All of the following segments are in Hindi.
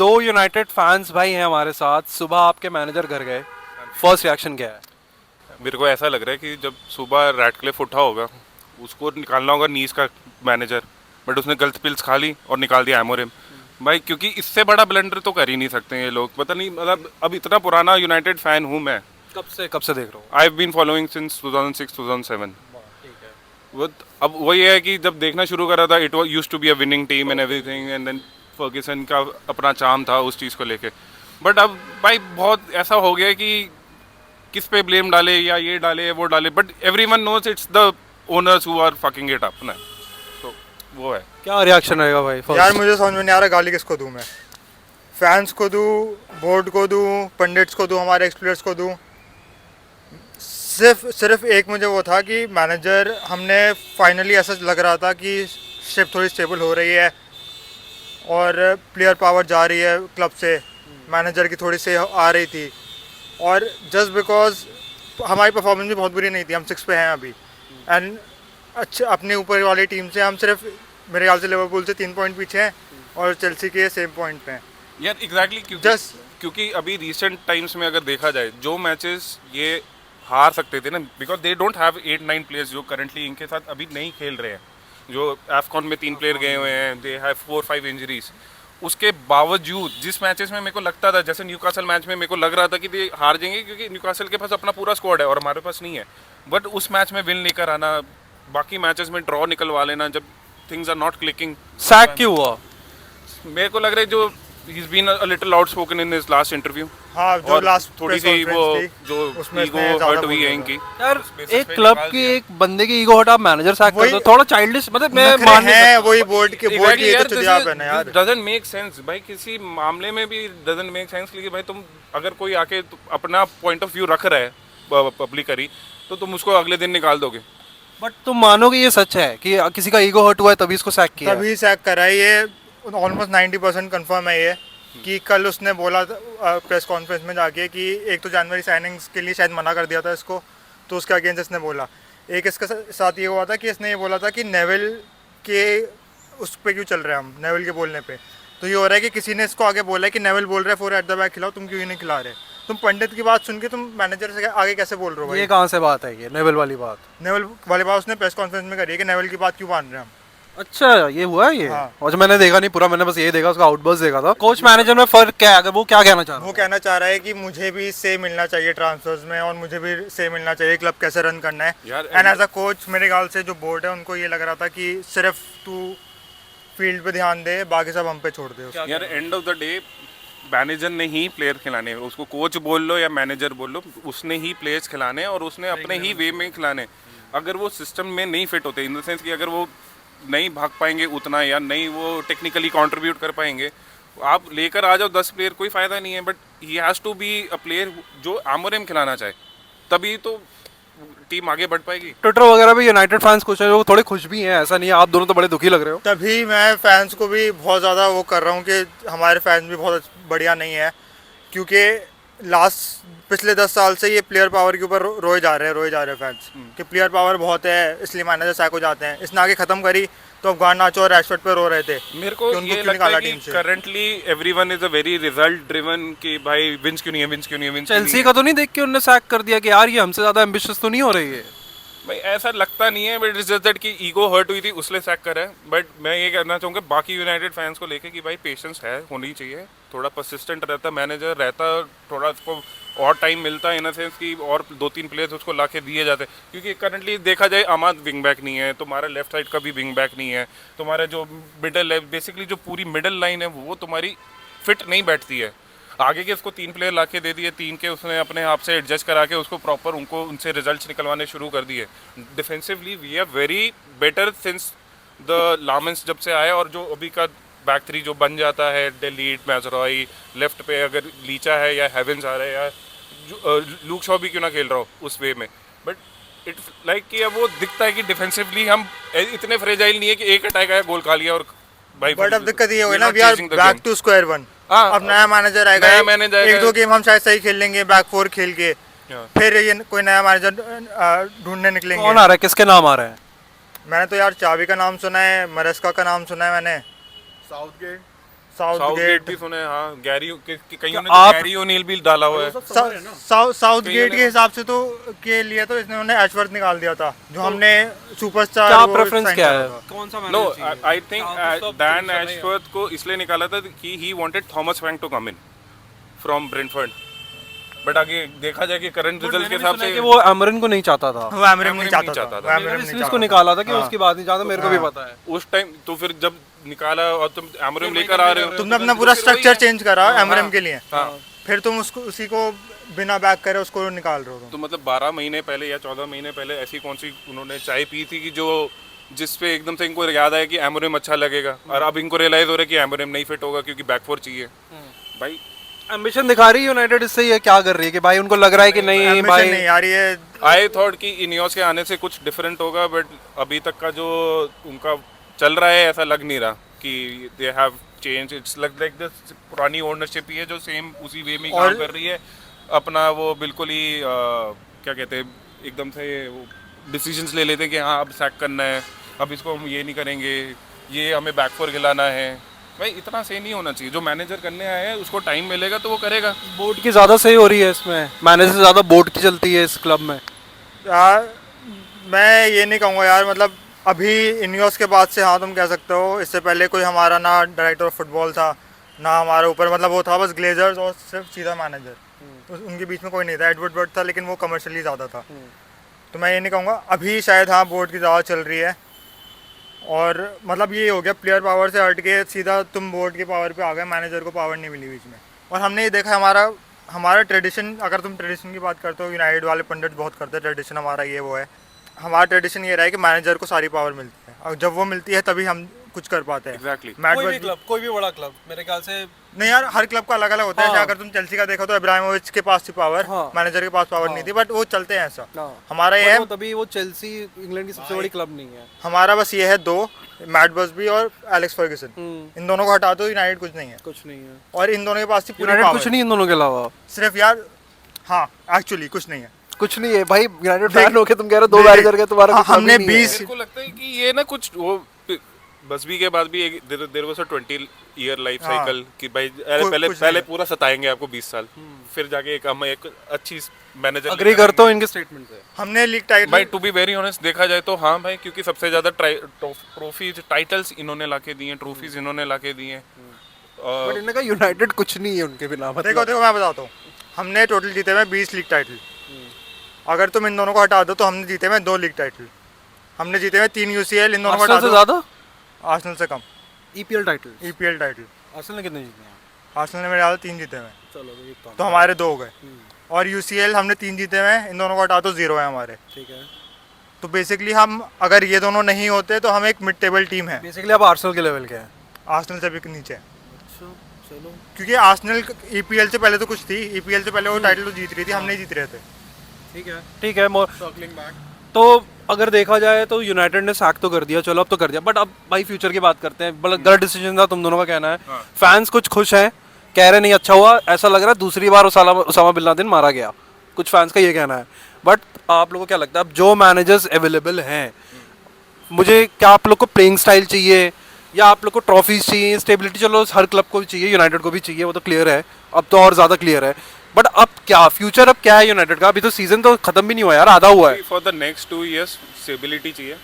दो यूनाइटेड फैंस भाई हैं हमारे साथ। सुबह आपके मैनेजर घर गए, फर्स्ट रिएक्शन क्या है? मेरे को ऐसा लग रहा है कि जब सुबह रैटक्लिफ उठा होगा, उसको निकालना होगा नीस का मैनेजर, बट उसने गलत पिल्स खा ली और निकाल दिया एमोरिम भाई। क्योंकि इससे बड़ा ब्लंडर तो कर ही नहीं सकते ये लोग। पता नहीं, मतलब अब इतना पुराना यूनाइटेड फैन हूँ मैं। कब से देख रहा हूँ? I have been following since 2006 2007। वो अब वही है कि जब देखना शुरू करा था, it use to be a winning team and everything, and then Ferguson का अपना चार्म था उस चीज़ को लेके। बट अब भाई बहुत ऐसा हो गया कि किस पे ब्लेम डाले, या ये डाले वो डाले, but everyone knows it's the owners who are fucking it up ना। तो वो है। क्या रिएक्शन रहेगा भाई यार फर्स्ट? मुझे समझ में नहीं आ रहा गाली किसको दूं मैं। फैंस को दूं, बोर्ड को दूं, पंडित्स को दूं, हमारे एक्सप्लेयर्स को दूं। सिर्फ एक मुझे वो था कि मैनेजर, हमने फाइनली ऐसा लग रहा था कि शिप थोड़ी स्टेबल हो रही है और प्लेयर पावर जा रही है क्लब से, मैनेजर की थोड़ी सी आ रही थी। और जस्ट बिकॉज हमारी परफॉर्मेंस भी बहुत बुरी नहीं थी, हम 6 पे हैं अभी, एंड अच्छा अपने ऊपर वाली टीम से हम सिर्फ मेरे ख्याल से लिवरपूल से 3 पॉइंट पीछे हैं और चेल्सी के सेम पॉइंट पे हैं। यार एग्जैक्टली, क्योंकि अभी रिसेंट टाइम्स में अगर देखा जाए, जो मैचेस ये हार सकते थे ना, because they don't have 8-9 players जो करंटली इनके साथ अभी नहीं खेल रहे हैं। जो एफकॉन में 3 प्लेयर गए हुए हैं, दे हैव 4-5 इंजरीज। उसके बावजूद जिस मैचेस में मेरे को लगता था, जैसे न्यूकासल मैच में मेरे को लग रहा था कि ये हार जाएंगे क्योंकि न्यूकासल के पास अपना पूरा स्क्वाड है और हमारे पास नहीं है, बट उस मैच में विन लेकर आना, बाकी मैचेस में ड्रॉ निकलवा लेना जब things are not clicking. Sack क्यों हुआ? मेरे को लग रहा है जो he's been a little outspoken in his last interview। हाँ, जो और लास्ट थोड़ी सी वो जो उसमें ईगो इसने ज़्यादा हर्ट हुई बोल है दिया इनकी। यार उस basis एक पे क्लब निकाल की दिया। एक बंदे की ईगो हटा मैनेजर सैक कर वही- दो, थोड़ा चाइल्डिश, मतलब मैं नखरे मान नहीं हैं, सकता। वही बोर्ड के एक तो चुदिया है यार। डजंट मेक सेंस भाई, किसी मामले में भी डजंट मेक सेंस। कि भाई तुम अगर कोई आके अपना पॉइंट ऑफ व्यू रख रहा है पब्लिकरी, तो तुम उसको अगले दिन निकाल दोगे। बट तुम मानोगे ये सच है कि किसी का ईगो हर्ट हुआ है तभी इसको सैक किया है? तभी सैक करा है ये। ऑलमोस्ट 90% कंफर्म है ये कि कल उसने बोला प्रेस कॉन्फ्रेंस में जाके कि एक तो जनवरी साइनिंग्स के लिए शायद मना कर दिया था इसको, तो उसके अगेंस्ट इसने बोला। एक इसके साथ ये हुआ था कि इसने ये बोला था कि नेवल के उस पर क्यों चल रहे हैं हम, नेवल के बोलने पे। तो ये हो रहा है कि किसी ने इसको आगे बोला है कि नेवल बोल रहा है 4 एट द बैक खिलाओ, तुम क्यों नहीं खिला रहे। तुम पंडित की बात सुन के तुम मैनेजर से आगे कैसे बोल रहे हो भाई? ये कहाँ से बात है, ये नेवल वाली बात? नेवल वाली बात उसने प्रेस कॉन्फ्रेंस में करी है कि नेवल की बात क्यों मान रहे हैं हम। अच्छा, ये हुआ है ये? हाँ। और मैंने देखा नहीं पूरा, मैंने बस ये देखा, उसका आउटबर्स्ट देखा था। कोच मैनेजर में फर्क क्या है, अगर वो क्या कहना चाह रहा वो है? कहना चाह रहा है कि मुझे भी से मिलना चाहिए ट्रांसफर्स में, और मुझे भी से मिलना चाहिए क्लब कैसे रन करना है। यार, एंड एज अ कोच मेरे ख्याल से जो बोर्ड है उनको ये लग रहा था कि सिर्फ तू फील्ड पे ध्यान दे, बाकी सब हम पे छोड़ दे उसको। यार end of the day manager ने ही प्लेयर खिलाने, उसको कोच बोल लो या मैनेजर बोल लो, उसने ही प्लेयर्स खिलाने और उसने अपने ही वे में खिलाने। अगर वो सिस्टम में नहीं फिट होते, इन द सेंस कि अगर वो नहीं भाग पाएंगे उतना, या नहीं वो टेक्निकली कंट्रीब्यूट कर पाएंगे, आप लेकर आ जाओ 10 प्लेयर, कोई फ़ायदा नहीं है। But he has to be a player जो एमोरिम खिलाना चाहे, तभी तो टीम आगे बढ़ पाएगी। ट्विटर वगैरह पे यूनाइटेड फैंस कुछ है जो थोड़े खुश भी हैं, ऐसा नहीं है। आप दोनों तो बड़े दुखी लग रहे हो। तभी मैं फैंस को भी बहुत ज़्यादा वो कर रहा हूँ कि हमारे फैंस भी बहुत बढ़िया नहीं है, क्योंकि पिछले 10 साल से ये प्लेयर पावर के ऊपर रोए जा रहे हैं फैंस कि प्लेयर पावर बहुत है इसलिए मैनेजर सैक हो जाते हैं। इसने आगे ख़त्म करी तो अब गार्नाचो और रैशफोर्ड पे रो रहे थे। मेरे को कि उनको ये क्यों लगता निकाला है कि टीम से। Currently everyone is a very result driven कि भाई विंस क्यों नहीं है, विंस क्यों नहीं है, विंस क्यों नहीं चेल्सी है। का तो नहीं देख के उन्होंने सैक कर दिया कि यार ये हमसे ज्यादा एम्बिशियस तो नहीं हो रही है? भाई ऐसा लगता नहीं है, बट इट्स जस्ट दैट कि ईगो हर्ट हुई थी उसलिए सैक करा है। बट मैं ये कहना चाहूँगा बाकी यूनाइटेड फैंस को लेके कि भाई पेशेंस है, होनी चाहिए, थोड़ा परसिस्टेंट रहता मैनेजर रहता, थोड़ा उसको और टाइम मिलता इन अ सेंस कि और 2-3 प्लेयर्स उसको ला के दिए जाते। क्योंकि करंटली देखा जाए अमाद विंग बैक नहीं है, तुम्हारा लेफ्ट साइड का भी विंग बैक नहीं है, तुम्हारा जो मिडल है, बेसिकली जो पूरी मिडल लाइन है वो तुम्हारी फिट नहीं बैठती है। आगे के उसको 3 प्लेयर ला के दे दिए, 3 के उसने अपने आप से एडजस्ट करा के उसको प्रॉपर उनको उनसे रिजल्ट्स निकलवाने शुरू कर दिए। Defensively we are very better since the Lammens जब से आया, और जो अभी का बैक 3 जो बन जाता है, डेलीट, मैजरॉय, लेफ्ट पे अगर लीचा है या हेवेंस आ रहा है, या लूक शॉ भी क्यों ना खेल रहा हो उस वे में। बट इट लाइक कि अब वो दिखता है कि डिफेंसिवली हम इतने फ्रेजाइल नहीं है कि एक अटैक आया गोल खा लिया और भाई। बट अब दिक्कत ये हो गई ना, we are back to square one. हाँ, अब नया मैनेजर आएगा, नया मैनेजर आएगा। 1-2 गेम हम शायद सही खेल लेंगे बैक 4 खेल के, हाँ। फिर ये कोई नया मैनेजर ढूंढने निकलेंगे। कौन आ रहा है, किसके नाम आ रहे हैं? मैंने तो यार चाबी का नाम सुना है, मरेस्का का नाम सुना है मैंने, साउथगेट भी सुने, हाँ गैरी कईयों ने आप- तो गैरी ओनील भी डाला हुआ है। साउथगेट के हिसाब से तो के लिए तो इन्होंने एशवर्थ निकाल दिया था, जो हमने सुपरस्टार क्या वो प्रेफरेंस sign क्या करा है, था। कौन सा नो मैनेजर चाहिए? आई थिंक हाँ, तो सब डैन सब नहीं है। एशवर्थ को इसलिए निकाला था कि he wanted Thomas Frank to come in from Brentford, but आगे देखा जाए कि करंट रिजल्ट के हिसाब से कि वो अमरिन को नहीं चाहता था, वो एमरिम नहीं चाहता था, वो एमरिम नहीं इसलिए चाहता उसको था। निकाला था कि हाँ। उसकी बात नहीं चाहता, मेरे को भी पता है। उस टाइम तो फिर जब निकाला और तुम एमरिम लेकर आ रहे हो, तुमने अपना पूरा स्ट्रक्चर चेंज करा एमरिम के लिए, हाँ। फिर तुम उसको उसी को बिना बैक करे उसको निकाल रहे हो तुम। तो मतलब 12 महीने पहले या 14 महीने पहले ऐसी कौन सी उन्होंने चाय पी थी कि जो जिस पे एकदम से इनको याद आया कि एमोरिम अच्छा लगेगा, और अब इनको रियलाइज हो रहा है कि एमोरिम नहीं फिट होगा क्योंकि बैक फोर चाहिए। भाई एम्बिशन दिखा रही है यूनाइटेड, इससे ये क्या कर रही है कि भाई उनको लग रहा है कि नहीं Ambition भाई नहीं यार, ये आई थॉट कि इनियोस के आने से कुछ डिफरेंट होगा, बट अभी तक का जो उनका चल रहा है ऐसा लग नहीं रहा कि they have change. It's like the पुरानी ओनरशिप ही है जो सेम उसी वे में ही काम कर रही है अपना। वो बिल्कुल ही क्या कहते हैं, एकदम से डिसीजंस ले लेते हैं कि हाँ अब सैक करना है, अब इसको हम ये नहीं करेंगे, ये हमें बैक फोर खिलाना है। भाई इतना सही नहीं होना चाहिए। जो मैनेजर करने आया है उसको टाइम मिलेगा तो वो करेगा। बोर्ड की ज्यादा सही हो रही है इसमें, मैनेजर से ज्यादा बोर्ड की चलती है इस क्लब में। यार मैं ये नहीं कहूँगा यार, मतलब अभी इनियोस के बाद से हाँ तुम कह सकते हो, इससे पहले कोई हमारा ना डायरेक्टर ऑफ फुटबॉल था ना हमारे ऊपर, मतलब वो था बस ग्लेजर्स और सिर्फ सीधा मैनेजर, तो उनके बीच में कोई नहीं था। एडवर्ड बर्ड था लेकिन वो कमर्शियली ज़्यादा था। तो मैं ये नहीं कहूँगा, अभी शायद हाँ बोर्ड की ज़्यादा चल रही है, और मतलब ये हो गया प्लेयर पावर से हट के सीधा तुम बोर्ड की पावर पे आ गए, मैनेजर को पावर नहीं मिली बीच में। और हमने ये देखा हमारा ट्रेडिशन, अगर तुम ट्रेडिशन की बात करते हो, यूनाइटेड वाले पंडित बहुत करते हैं ट्रेडिशन हमारा ये वो है, हमारा ट्रेडिशन ये रहा है कि मैनेजर को सारी पावर मिलती है, और जब वो मिलती है तभी हम कुछ कर पाते हैं। Exactly. कोई भी बड़ा क्लब मेरे ख्याल से नहीं यार, हर क्लब का अलग अलग होता है। हाँ। जैसे अगर तुम चेल्सी का देखो तो इब्राहिमोविच के पास थी पावर, हाँ। मैनेजर के पास पावर नहीं थी, बट वो चलते हैं ऐसा। हाँ। हमारा ये है, तभी वो चेल्सी इंग्लैंड की सबसे बड़ी क्लब नहीं है। हमारा बस ये है दो, मैट बसबी और एलेक्स फर्ग्यूसन, इन दोनों को हटा दो यूनाइटेड कुछ नहीं है। कुछ नहीं है और इन दोनों के पास थी पूरी यूनाइटेड, पावर, कुछ नहीं इन दोनों के अलावा सिर्फ यार हाँ एक्चुअली कुछ नहीं है। कुछ नहीं है भाई। यूनाइटेड देख- फैन होके तुम कह रहे हो दो देख- मैनेजर के, तुम्हारा हाँ, कुछ हमने कभी नहीं है। 20 मेरे को लगता है कि ये ना कुछ वो बसबी के बाद भी एक there was a 20 year life हाँ। साइकिल कि भाई पहले कुछ पहले नहीं। पूरा सताएंगे आपको 20 साल, फिर जाके एक हम एक अच्छी मैनेजर अग्री करता हूँ इनके स्टेटमेंट से। हमने लीग टाइटल भाई। टू बी वेरी ऑनेस्ट देखा जाए तो हाँ भाई, क्योंकि सबसे ज्यादा ट्रॉफीज टाइटल्स इन्होंने लाके दिए हैं, ट्रॉफीज इन्होंने लाके दिए हैं। बट इन्होंने कहा यूनाइटेड कुछ नहीं है उनके बिना, देखो मतलब देखो मैं बताता हूँ, हमने टोटल जीते हुए 20 लीग टाइटल। अगर तुम इन दोनों को हटा दो तो हमने जीते हुए 2 लीग टाइटल। हमने जीते हुए 3 UCL, इन दोनों को हटा आर्सेनल से दो ज्यादा आर्सेनल से कम EPL title. EPL title. Arsenal ने कितने जीते हैं? आर्सेनल ने मेरे ख्याल से 3 जीते हुए, चलो तो एक कम। तो हमारे 2 हो गए। और UCL हमने 3 जीते हुए, इन दोनों को हटा दो 0 है हमारे। ठीक है। तो बेसिकली हम, अगर ये दोनों नहीं होते तो हम एक मिड टेबल टीम है, बेसिकली आप आर्सेनल के लेवल के हैं। आर्सेनल से भी नीचे है। अच्छा चलो क्योंकि आर्सेनल EPL से पहले तो कुछ थी, EPL से पहले वो टाइटल तो जीत रही थी, हम नहीं जीत रहे थे। ठीक है। तो अगर देखा जाए तो यूनाइटेड ने सैक तो कर दिया, चलो अब तो कर दिया, बट अब भाई फ्यूचर की बात करते हैं। गलत डिसीजन था तुम दोनों का कहना है। फैंस कुछ खुश हैं, कह रहे नहीं अच्छा हुआ, ऐसा लग रहा है दूसरी बार उसामा बिन लादेन मारा गया, कुछ फैंस का ये कहना है। बट आप लोगों को क्या लगता है अब जो मैनेजर्स अवेलेबल हैं, मुझे क्या आप लोग को प्लेइंग स्टाइल चाहिए या आप लोग को ट्रॉफीज चाहिए, स्टेबिलिटी चलो हर क्लब को भी चाहिए, यूनाइटेड को भी चाहिए, वो तो क्लियर है, अब तो और ज़्यादा क्लियर है। बट अब क्या फ्यूचर अब क्या है यूनाइटेड का? अभी तो सीजन तो खत्म भी नहीं हुआ यार, आधा हुआ है। For the next 2 years stability चाहिए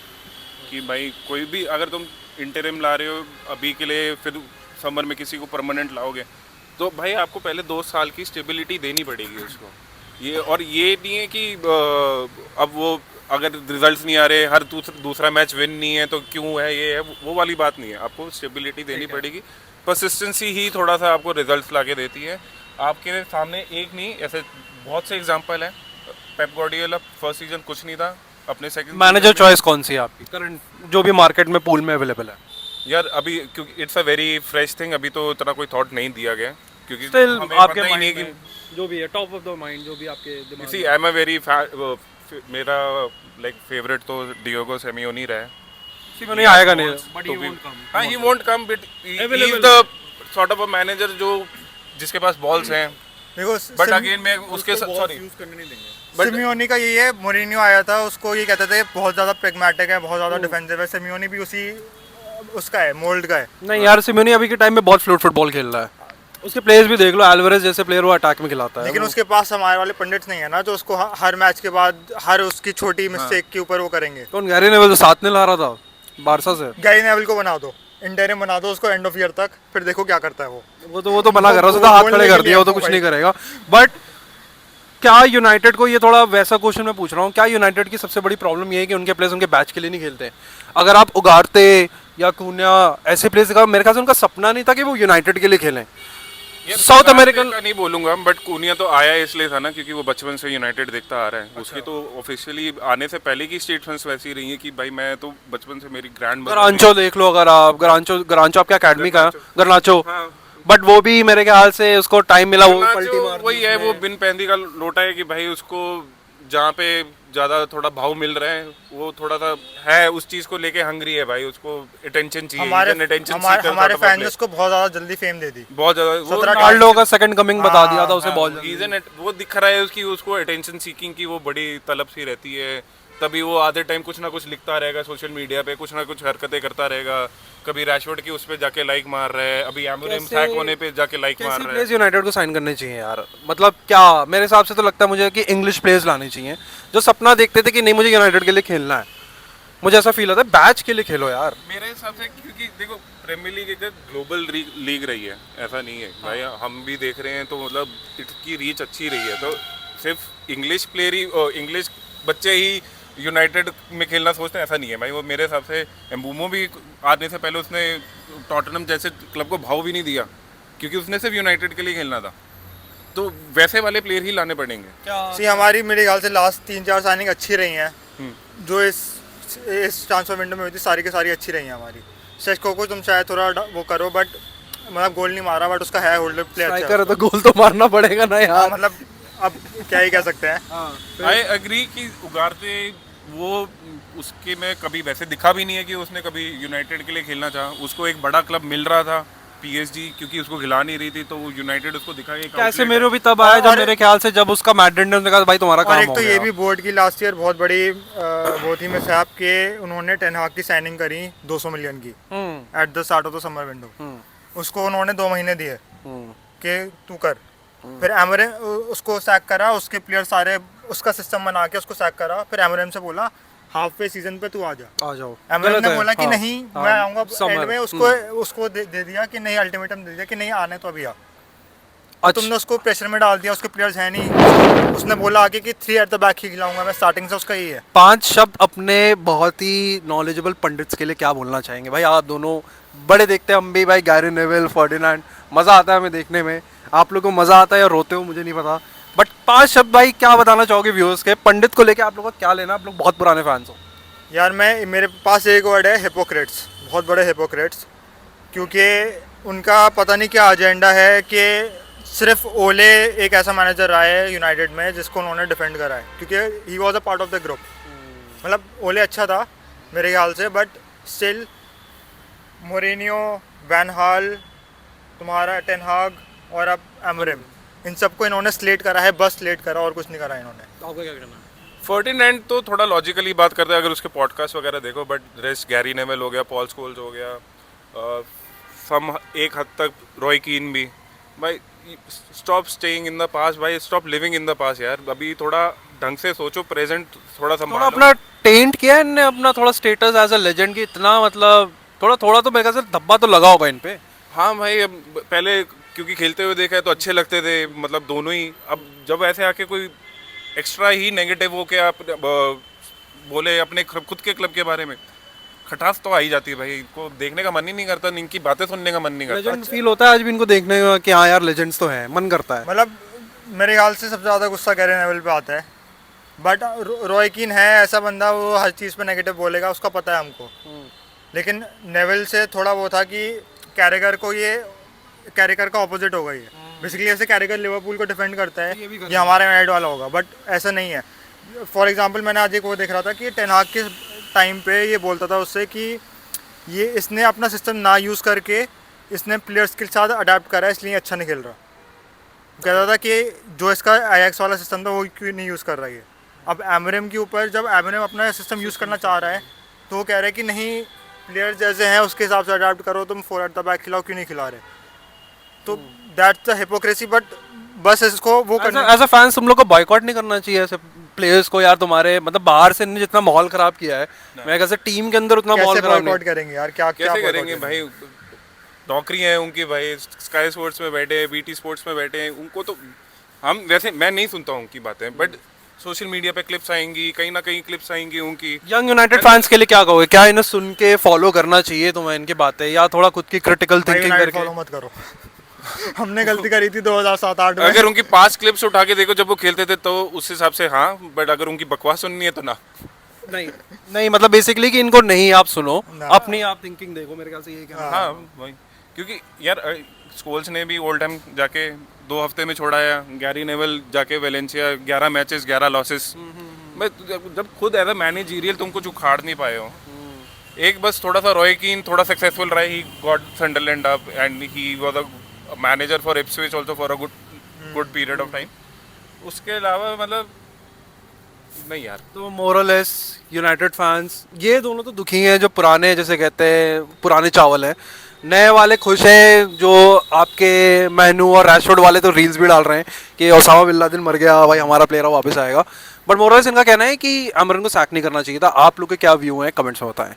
कि भाई कोई भी अगर तुम इंटरिम ला रहे हो अभी के लिए, फिर समर में किसी को परमानेंट लाओगे, तो भाई आपको पहले 2 साल की स्टेबिलिटी देनी पड़ेगी उसको। ये नहीं है कि अब वो अगर रिजल्ट्स नहीं आ रहे, हर दूसरा मैच विन नहीं है तो क्यों है, ये है वो वाली बात नहीं है। आपको स्टेबिलिटी देनी पड़ेगी। परसिस्टेंसी ही थोड़ा सा आपको रिजल्ट्स लाके देती है। आपके सामने एक नहीं, ऐसे बहुत से एग्जांपल हैं। पेप गार्डियोला फर्स्ट सीजन कुछ नहीं था, अपने सेकंड मैनेजर चॉइस कौन सी है आपकी करंट जो भी मार्केट में पूल में अवेलेबल है? यार अभी क्योंकि it's a very fresh thing, अभी तो इतना कोई थॉट नहीं दिया गया क्योंकि स्टिल हमें आपके पता ही नहीं माइंड कि में जो भी है टॉप ऑफ द माइंड, जो भी आपके दिमाग सी आई एम अ वेरी मेरा लाइक फेवरेट तो डियोगो सिमियोनी रहा है। में नहीं आएगा नहीं, but to he be- won't come. हाँ, he won't come, but he is Available the sort of a manager जो जिसके पास बॉल्स हैं। देखो बट अगेन मैं उसके सॉरी सिमियोनी का यही है, मोरिनियो आया था उसको ये कहते थे बहुत ज़्यादा प्रेगमेटिक है, बहुत ज़्यादा डिफेंसिव है। सिमियोनी भी उसी उसका है, मोल्ड का है। नहीं यार, सिमोनी अभी के टाइम में बहुत फ्लूइड फुटबॉल खेल रहा है। उसके प्लेयर्स भी देख लो, एल्वारेज जैसे प्लेयर वो अटैक में खिलाता है। लेकिन उसके पास हमारे वाले पंडित्स नहीं है ना, जो उसको हर मैच के बाद हर उसकी छोटी मिस्टेक के ऊपर वो करेंगे। कौन, गैरी नेवल जो 7-0 हारा था बारसा से? गैरी नेवल को बना दो, इंटरिम बना दो उसको एंड ऑफ ईयर तक, फिर देखो क्या करता है वो। वो तो मना कर रहा है, उसने हाथ खड़े कर दिया, वो तो कुछ नहीं करेगा। बट क्या यूनाइटेड को, ये थोड़ा वैसा क्वेश्चन मैं पूछ रहा हूँ, क्या यूनाइटेड की सबसे बड़ी प्रॉब्लम ये है कि उनके प्लेयर्स उनके बैच के लिए नहीं खेलते? अगर आप उगारते या कून्या ऐसे प्लेयर्स का, मेरे ख्याल से उनका सपना नहीं था कि वो यूनाइटेड के लिए खेलें। साउथ अमेरिकन का नहीं बोलूंगा, बट कूनिया तो आया इसलिए था ना क्योंकि वो बचपन से यूनाइटेड देखता आ रहा है। उसकी तो ऑफिशियली आने से पहले की स्टेटमेंट्स वैसी रही है कि भाई मैं तो बचपन से, मेरी ग्रैंड गरांचो देख लो, अगर आप गरांचो आपके अकेडमी का, गरनाचो, हाँ। बट वो भी मेरे ख्याल से उसको टाइम मिला, वो पलटी मार वही है, वो बिन पैंदी का लोटा है कि भाई उसको जहाँ पे ज्यादा थोड़ा भाव मिल रहा है वो थोड़ा सा है, उस चीज को लेके हंग्री है भाई, उसको अटेंशन चाहिए। हमारे फैंस उसको बहुत ज्यादा जल्दी फेम दे दी, बहुत ज्यादा। रोनाल्डो का सेकंड कमिंग बता दिया था उसे बहुत जल्दी। वो दिख रहा है उसकी, उसको अटेंशन सीकिंग की वो बड़ी तलब सी रहती है, तभी वो आधे टाइम कुछ ना कुछ लिखता रहेगा सोशल मीडिया पे, कुछ ना कुछ हरकतें करता रहेगा। कभी रैशवर्ड की उस पे जाके लाइक मार रहा है, अभी एमोरिम सैक होने पे जाके लाइक मार रहा है। प्लेयर्स यूनाइटेड को साइन करने चाहिए यार, मतलब क्या, मेरे हिसाब से तो लगता है मुझे कि इंग्लिश प्लेयर्स लाने चाहिए जो सपना देखते थे कि नहीं मुझे यूनाइटेड के लिए खेलना है। मुझे ऐसा फील होता है बैच के लिए खेलो यार मेरे हिसाब से, क्योंकि देखो प्रीमियर लीग एक ग्लोबल लीग रही है, ऐसा नहीं है भाई, हम भी देख रहे हैं तो मतलब इसकी रीच अच्छी रही है। तो सिर्फ इंग्लिश प्लेयर ही, इंग्लिश बच्चे ही यूनाइटेड में खेलना सोचते हैं, ऐसा नहीं है भाई। वो मेरे हिसाब से एम्बूमो भी आने से पहले उसने टॉटनहम जैसे क्लब को भाव भी नहीं दिया क्योंकि उसने सिर्फ यूनाइटेड के लिए खेलना था। तो वैसे वाले प्लेयर ही लाने पड़ेंगे। हमारी मेरे ख्याल से लास्ट 3-4 साइनिंग अच्छी रही हैं, जो इस ट्रांसफर विंडो में हुई थी, सारी की सारी अच्छी रही हैं हमारी। सेस्को को तुम शायद थोड़ा वो करो, बट मतलब गोल नहीं मारा, बट उसका है होल्डर प्लेयर स्ट्राइकर है तो गोल तो मारना पड़ेगा ना यार। मतलब अब क्या ही कह सकते हैं। आई एग्री कि उगारते वो उसके में कभी वैसे दिखा भी नहीं है कि उसने कभी यूनाइटेड के लिए खेलना चाहा। उसको एक बड़ा क्लब मिल रहा था पीएसजी, क्योंकि उसको खिला नहीं रही थी, तो वो यूनाइटेड उसको दिखा कि कैसे मेरे भी तब आया जब मेरे ख्याल से जब उसका मैड्रिड ने कहा भाई तुम्हारा काम हो गया। और एक तो ये भी बोर्ड की लास्ट ईयर बहुत बड़ी वो थी मिस हैप के, उन्होंने टेन हाग की साइनिंग करी 200 मिलियन की at the start of the summer window. उसको उन्होंने 2 महीने दिए कि तू कर, फिर एमरेम उसको सैक करा, उसके प्लेयर सारे उसका सिस्टम बना के उसको सैक करा, फिर एमरेम से बोला हाफ वे सीजन पे तू आ जाओ। एमरेम ने बोला कि नहीं मैं आऊंगा एंड में, उसको दे दिया कि नहीं, अल्टीमेटम दे दिया कि नहीं आने तो अभी आ। तुमने उसको प्रेशर में डाल दिया, उसके प्लेयर्स हैं नहीं, उसने बोला आगे कि 3 एट द बैक ही खिलाऊंगा मैं, स्टार्टिंग से उसका यही है। 5 शब्द अपने बहुत ही नॉलेजेबल पंडित्स के लिए क्या बोलना चाहेंगे भाई? आप दोनों बड़े देखते हैं हम भी भाई, गैरी नेविल, फर्डिनैंड, मज़ा आता है हमें देखने में। आप लोगों को मज़ा आता है या रोते हो मुझे नहीं पता, बट 5 शब्द भाई क्या बताना चाहोगे व्यूअर्स के? पंडित को लेके आप लोगों का क्या लेना? आप लोग बहुत पुराने फैंस हो यार। मेरे पास एक वर्ड है, हिपोक्रेट्स, बहुत बड़े हिपोक्रेट्स, क्योंकि उनका पता नहीं क्या एजेंडा है कि सिर्फ ओले एक ऐसा मैनेजर रहा है यूनाइटेड में जिसको उन्होंने डिफेंड करा है, क्योंकि ही was a part of the group. मतलब ओले अच्छा था मेरे ख्याल से, बट स्टिल मोरिनियो, वैन हाल, तुम्हारा टेन हाग और अब एमरेम, इन सबको इन्होंने स्लेट करा है, बस स्लेट करा और कुछ नहीं करा इन्होंने। आपका क्या कहना है? फर्डिनैंड तो थोड़ा लॉजिकली बात करते हैं अगर उसके पॉडकास्ट वगैरह देखो, बट रेस्ट गैरी नेवेल हो गया, पॉल स्कोल्स हो गया, सम एक हद तक रॉय कीन भी, भाई stop staying in the past भाई, stop living in the past यार। अभी थोड़ा ढंग से सोचो, प्रेजेंट थोड़ा संभालो। अपना टेंट किया है इनने, अपना थोड़ा स्टेटस एज अ लेजेंड की, इतना मतलब थोड़ा तो मेरे ख्याल से धब्बा तो लगा होगा इन पे। हाँ भाई, अब पहले क्योंकि खेलते हुए देखा है तो अच्छे लगते थे, मतलब दोनों ही। अब जब ऐसे आके कोई एक्स्ट्रा ही नेगेटिव हो के आप बोले अपने खुद के क्लब के बारे में, खटास तो आ ही जाती है भाई। इनको देखने का मन ही नहीं करता, इनकी बातें सुनने का मन नहीं करता। लेजेंड फील होता है आज भी इनको देखने में कि हाँ यार लेजेंड्स तो हैं, मन करता है। मतलब मेरे ख्याल से सबसे ज़्यादा गुस्सा गैरी नेविल पे आता है, बट रॉय कीन है ऐसा बंदा, वो हर चीज़ पे नेगेटिव बोलेगा, उसका पता है हमको। लेकिन नेविल से थोड़ा वो था कि कैरेगर को कैरेगर का ऑपोजिट होगा ये। बेसिकली ऐसे कैरेगर लिवरपूल को डिफेंड करता है, ये हमारा यूनाइटेड वाला होगा, बट ऐसा नहीं है। फॉर एग्जांपल मैंने आज एक वो देख रहा था कि टेन हाग के टाइम पे ये बोलता था उससे कि ये इसने अपना सिस्टम ना यूज़ करके इसने प्लेयर्स के साथ अडेप्ट करा है, इसलिए अच्छा नहीं खेल रहा। कहता था कि जो इसका आईएक्स वाला सिस्टम था वो क्यों नहीं यूज़ कर रहा है। अब एमरेम के ऊपर जब एमरेम अपना सिस्टम यूज़ करना चाह रहा है तो वो कह रहा है कि नहीं प्लेयर जैसे हैं उसके हिसाब से अडाप्ट करो, तुम 4 एट द बैक खिलाओ, क्यों नहीं खिला रहे? तो दैट्स द हिपोक्रेसी, बट बस इसको वो करना एज अ फैंस तुम लोग को बॉयकॉट नहीं करना चाहिए ऐसे प्लेयर्स को यार? तुम्हारे मतलब बाहर से इन्होंने जितना माहौल खराब किया है, मैं कैसे टीम के अंदर उतना माहौल कैसे खराब बॉयकॉट नहीं। करेंगे यार? क्या क्या कैसे boycott करेंगे भाई? नौकरी है उनकी भाई, स्काई स्पोर्ट्स में बैठे हैं, बीटी स्पोर्ट्स में बैठे हैं, उनको तो हम वैसे मैं नहीं सुनता हूँ उनकी बातें, बट सोशल मीडिया पे क्लिप्स आएंगी, कहीं ना कहीं क्लिप्स आएंगी उनकी। यंग यूनाइटेड फैंस के लिए क्या कहोगे? क्या इन्हें सुन के फॉलो करना चाहिए तुम्हें इनकी बातें, या थोड़ा खुद की क्रिटिकल भाई थिंकिंग यूनाइटेड करके? फॉलो मत करो। हमने गलती करी थी 2007-8 में। अगर उनकी पास्ट क्लिप्स उठा के देखो जब वो खेलते थे तो उस हिसाब से हाँ, बट अगर उनकी बकवास सुननी है तो ना। नहीं नहीं, मतलब बेसिकली कि इनको नहीं आप सुनो, ना। अपनी आप थिंकिंग देखो, मेरे ख्याल से यही कहना है। हाँ भाई, क्योंकि यार स्कोल्स ने भी ओल्ड टाइम जाके 2 हफ्ते में छोड़ाया, गैरी नेवल जाके वेलेंसिया 11 मैचेस 11 लॉसेस। मैं जब खुद एज अ मैनेजरियल तुम कुछ उखाड़ नहीं पाए हो, एक बस थोड़ा सा रॉय कीन थोड़ा सक्सेसफुल रहा, he got Sunderland up and he was a manager for Ipswich also for a good period of time. उसके अलावा मतलब नहीं यार। तो मोरलेस यूनाइटेड फैंस ये दोनों तो दुखी हैं, जो पुराने जैसे कहते हैं पुराने चावल हैं, नए वाले खुश हैं। जो आपके मैनू और रैशफोर्ड वाले तो रील्स भी डाल रहे हैं कि ओसामा बिन लादेन मर गया भाई, हमारा प्लेयर वापस आएगा। बट मोरलेस इनका कहना है कि अमरन को सैक नहीं करना चाहिए था। आप लोग के क्या व्यू हैं, कमेंट्स में बताएं।